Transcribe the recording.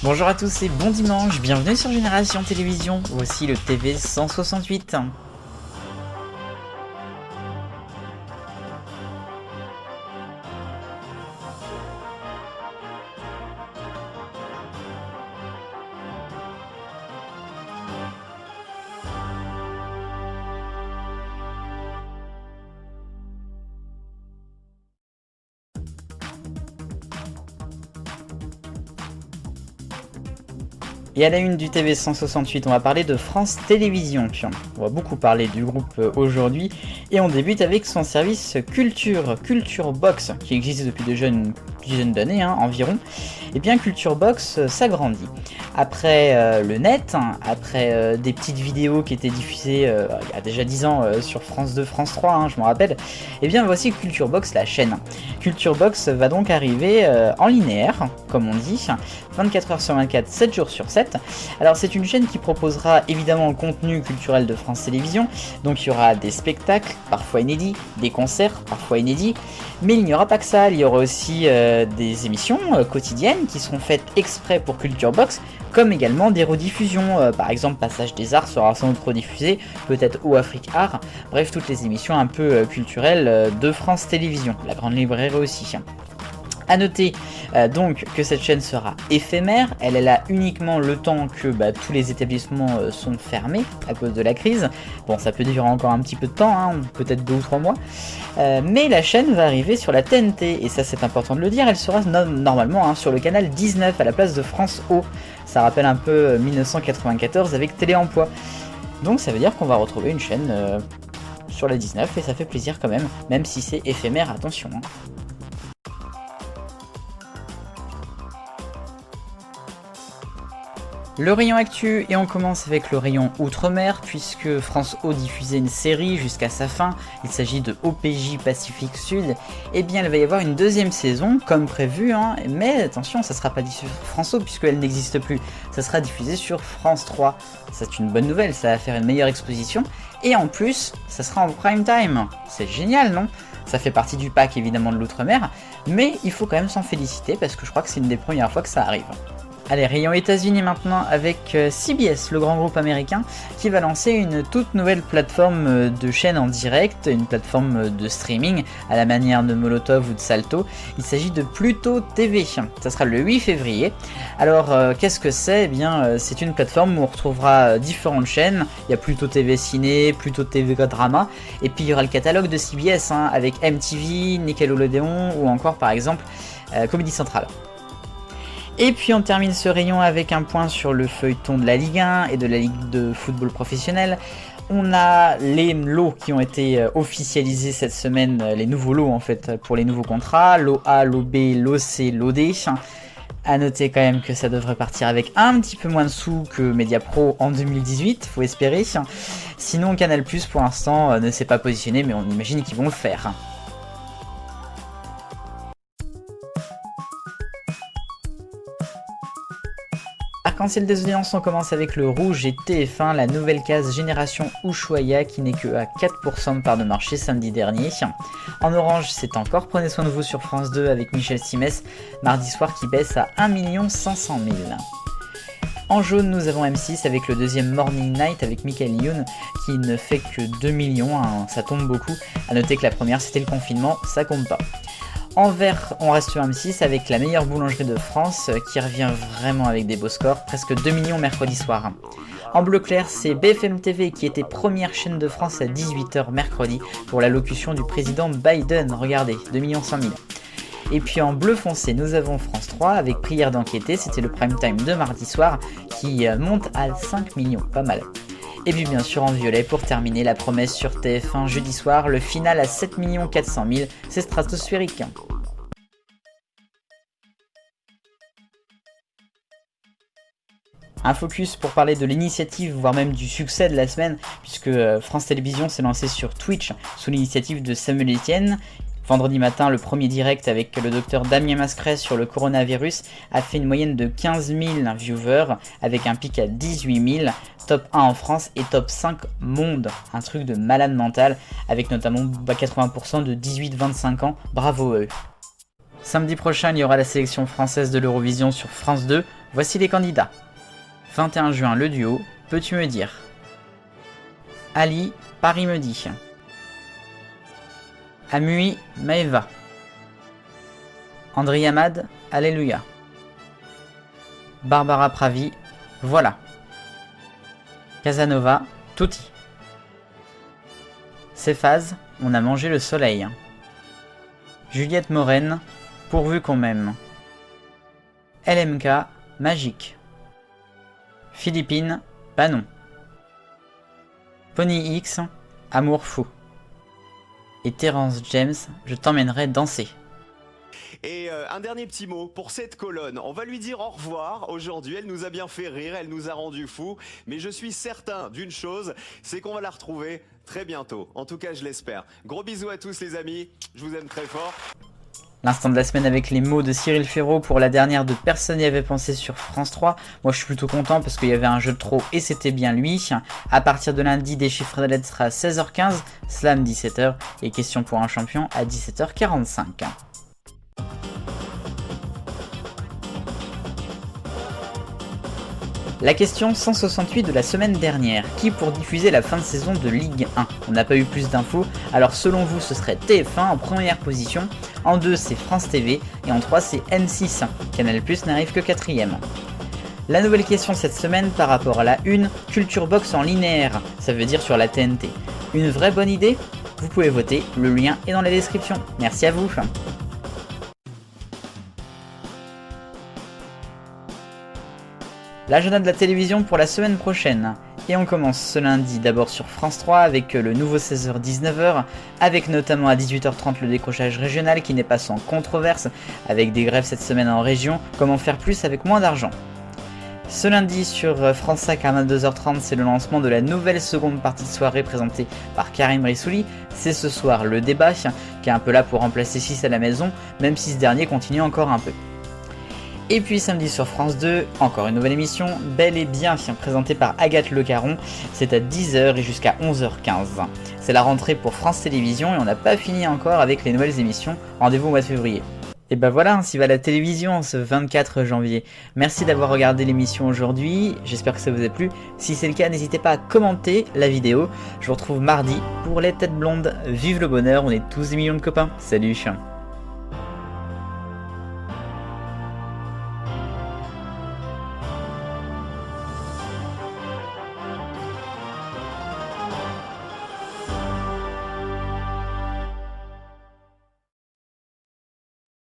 Bonjour à tous et bon dimanche, bienvenue sur Génération Télévision, voici le TV 168. Et à la une du TV 168, on va parler de France Télévisions. On va beaucoup parler du groupe aujourd'hui et on débute avec son service Culture Box, qui existe depuis déjà une dizaine d'années environ. Et bien Culture Box s'agrandit. Après le net, après des petites vidéos qui étaient diffusées il y a déjà 10 ans sur France 2, France 3, je m'en rappelle, et bien voici Culture Box, la chaîne. Culture Box va donc arriver en linéaire, comme on dit, 24 h sur 24, 7 jours sur 7. Alors c'est une chaîne qui proposera évidemment le contenu culturel de France Télévisions, donc il y aura des spectacles, parfois inédits, des concerts, parfois inédits, mais il n'y aura pas que ça, il y aura aussi des émissions quotidiennes qui seront faites exprès pour Culture Box, comme également des rediffusions, par exemple Passage des Arts sera sans doute rediffusé, peut-être Ou Afrique Art, bref toutes les émissions un peu culturelles de France Télévisions, la grande librairie aussi. A noter donc que cette chaîne sera éphémère, elle est là uniquement le temps que tous les établissements sont fermés à cause de la crise. Bon, ça peut durer encore un petit peu de temps, peut-être 2 ou 3 mois, mais la chaîne va arriver sur la TNT, et ça c'est important de le dire, elle sera normalement sur le canal 19 à la place de France O. Ça rappelle un peu 1994 avec Téléemploi. Donc ça veut dire qu'on va retrouver une chaîne sur la 19 et ça fait plaisir quand même si c'est éphémère, attention. Le rayon actu, et on commence avec le rayon Outre-mer, puisque France O diffusait une série jusqu'à sa fin, il s'agit de OPJ Pacifique Sud, et bien il va y avoir une deuxième saison, comme prévu, mais attention, ça sera pas diffusé sur France O, puisqu'elle n'existe plus, ça sera diffusé sur France 3, c'est une bonne nouvelle, ça va faire une meilleure exposition, et en plus, ça sera en prime time, c'est génial, non ? Ça fait partie du pack évidemment de l'Outre-mer, mais il faut quand même s'en féliciter, parce que je crois que c'est une des premières fois que ça arrive. Allez, rayon États-Unis maintenant avec CBS, le grand groupe américain, qui va lancer une toute nouvelle plateforme de chaîne en direct, une plateforme de streaming à la manière de Molotov ou de Salto. Il s'agit de Pluto TV, ça sera le 8 février. Alors qu'est-ce que c'est ? Eh bien c'est une plateforme où on retrouvera différentes chaînes, il y a Pluto TV Ciné, Pluto TV Drama, et puis il y aura le catalogue de CBS avec MTV, Nickelodeon ou encore par exemple Comedy Central. Et puis on termine ce rayon avec un point sur le feuilleton de la Ligue 1 et de la Ligue de football professionnel. On a les lots qui ont été officialisés cette semaine, les nouveaux lots en fait pour les nouveaux contrats, lot A, lot B, lot C, lot D. A noter quand même que ça devrait partir avec un petit peu moins de sous que Mediapro en 2018, faut espérer. Sinon Canal+ pour l'instant ne s'est pas positionné, mais on imagine qu'ils vont le faire. Arc-en-ciel des audiences, on commence avec le rouge et TF1, la nouvelle case Génération Ushuaïa qui n'est que à 4% de part de marché samedi dernier. En orange, c'est encore Prenez soin de vous sur France 2 avec Michel Simès, mardi soir qui baisse à 1 500 000. En jaune, nous avons M6 avec le deuxième Morning Night avec Michael Youn qui ne fait que 2 millions, ça tombe beaucoup. A noter que la première c'était le confinement, ça compte pas. En vert, on reste sur M6 avec la meilleure boulangerie de France qui revient vraiment avec des beaux scores, presque 2 millions mercredi soir. En bleu clair, c'est BFM TV qui était première chaîne de France à 18 h mercredi pour l'allocution du président Biden, regardez, 2 100 000. Et puis en bleu foncé, nous avons France 3 avec Prière d'enquêter, c'était le prime time de mardi soir qui monte à 5 millions, pas mal. Et puis bien sûr en violet pour terminer la promesse sur TF1 jeudi soir, le final à 7 400 000, c'est stratosphérique. Un focus pour parler de l'initiative, voire même du succès de la semaine, puisque France Télévisions s'est lancé sur Twitch sous l'initiative de Samuel Etienne. Vendredi matin, le premier direct avec le docteur Damien Mascret sur le coronavirus a fait une moyenne de 15 000 viewers avec un pic à 18 000, top 1 en France et top 5 monde, un truc de malade mental avec notamment 80% de 18-25 ans, bravo eux. Samedi prochain, il y aura la sélection française de l'Eurovision sur France 2, Voici les candidats. 21 juin, le duo, peux-tu me dire? Ali, Paris me dit. Amui, Maeva. André Hamad, Alléluia. Barbara Pravi, voilà. Casanova, Tutti. Céphase, on a mangé le soleil. Juliette Moren, pourvu qu'on m'aime. LMK, magique. Philippine, Panon. Pony X, amour fou. Et Terence James, je t'emmènerai danser. Et un dernier petit mot pour cette colonne. On va lui dire au revoir aujourd'hui. Elle nous a bien fait rire, elle nous a rendu fous. Mais je suis certain d'une chose, c'est qu'on va la retrouver très bientôt. En tout cas, je l'espère. Gros bisous à tous les amis. Je vous aime très fort. L'instant de la semaine avec les mots de Cyril Ferraud pour la dernière de Personne n'y avait pensé sur France 3. Moi je suis plutôt content parce qu'il y avait un jeu de trop et c'était bien lui. À partir de lundi, Déchiffrer la lettre à 16h15, Slam 17h et Question pour un champion à 17h45. La question 168 de la semaine dernière, qui pour diffuser la fin de saison de Ligue 1? On n'a pas eu plus d'infos, alors selon vous ce serait TF1 en première position, en 2 c'est France TV et en 3 c'est M6, Canal+ n'arrive que 4ème. La nouvelle question cette semaine par rapport à la 1, Culture Box en linéaire, ça veut dire sur la TNT. Une vraie bonne idée? Vous pouvez voter, le lien est dans la description. Merci à vous. L'agenda de la télévision pour la semaine prochaine. Et on commence ce lundi d'abord sur France 3 avec le nouveau 16h-19h, avec notamment à 18h30 le décrochage régional qui n'est pas sans controverse, avec des grèves cette semaine en région, comment faire plus avec moins d'argent. Ce lundi sur France 5 à 22h30, c'est le lancement de la nouvelle seconde partie de soirée présentée par Karim Brissouli. C'est ce soir le débat, qui est un peu là pour remplacer 6 à la maison, même si ce dernier continue encore un peu. Et puis samedi sur France 2, encore une nouvelle émission, Bel et Bien, présentée par Agathe Le Caron, c'est à 10h et jusqu'à 11h15. C'est la rentrée pour France Télévisions et on n'a pas fini encore avec les nouvelles émissions, rendez-vous au mois de février. Et ben voilà, ainsi va la télévision ce 24 janvier. Merci d'avoir regardé l'émission aujourd'hui, j'espère que ça vous a plu. Si c'est le cas, n'hésitez pas à commenter la vidéo. Je vous retrouve mardi pour les têtes blondes. Vive le bonheur, on est tous des millions de copains. Salut.